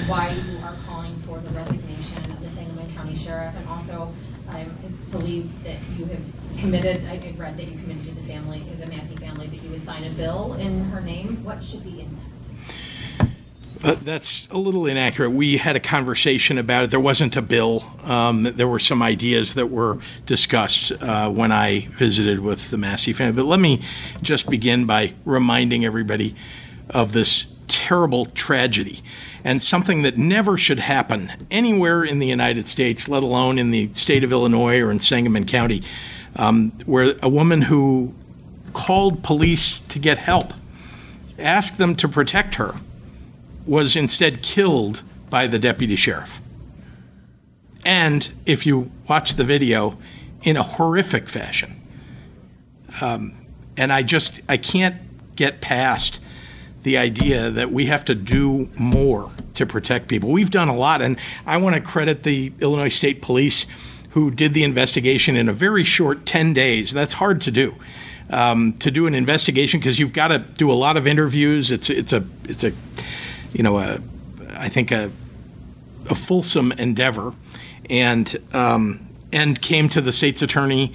why you are calling for the resignation of the Sangamon County Sheriff, and also I believe that you have committed, I read that you committed to the Massey family, that you would sign a bill in her name. What should be in that? That's a little inaccurate. We had a conversation about it. There wasn't a bill. There were some ideas that were discussed when I visited with the Massey family. But let me just begin by reminding everybody of this terrible tragedy and something that never should happen anywhere in the United States, let alone in the state of Illinois or in Sangamon County, where a woman who called police to get help, asked them to protect her, was instead killed by the deputy sheriff. And if you watch the video, in a horrific fashion. And I can't get past the idea that we have to do more to protect people. We've done a lot, and I want to credit the Illinois State Police who did the investigation in a very short 10 days. That's hard to do an investigation, because you've got to do a lot of interviews. It's a fulsome endeavor, and came to the state's attorney,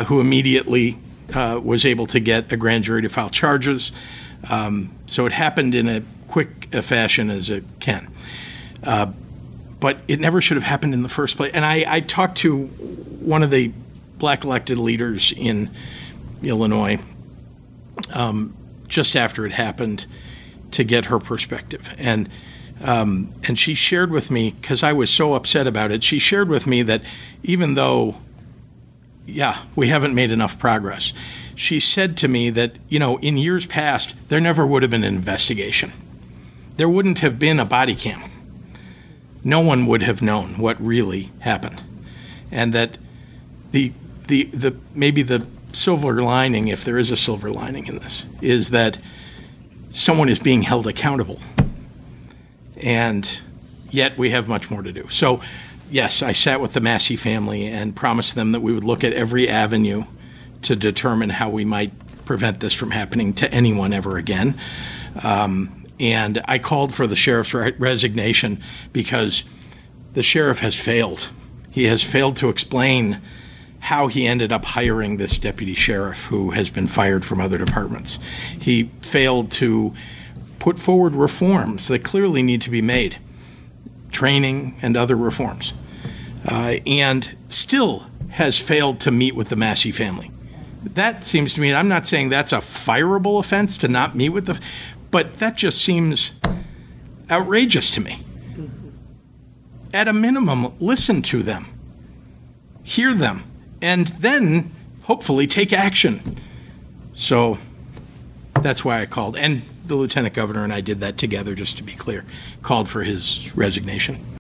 who immediately was able to get a grand jury to file charges. So it happened in a quick fashion as it can. But it never should have happened in the first place. And I talked to one of the black elected leaders in Illinois just after it happened to get her perspective. And she shared with me, because I was so upset about it, she shared with me that even though, we haven't made enough progress, she said to me that, in years past, there never would have been an investigation. There wouldn't have been a body cam. No one would have known what really happened. And that maybe the silver lining, if there is a silver lining in this, is that someone is being held accountable. And yet we have much more to do. So, yes, I sat with the Massey family and promised them that we would look at every avenue to determine how we might prevent this from happening to anyone ever again. And I called for the sheriff's resignation because the sheriff has failed. He has failed to explain how he ended up hiring this deputy sheriff who has been fired from other departments. He failed to put forward reforms that clearly need to be made, training and other reforms, and still has failed to meet with the Massey family. That seems to me, I'm not saying that's a fireable offense to not meet with but that just seems outrageous to me. At a minimum, listen to them, hear them, and then hopefully take action. So that's why I called. And the lieutenant governor and I did that together, just to be clear, called for his resignation.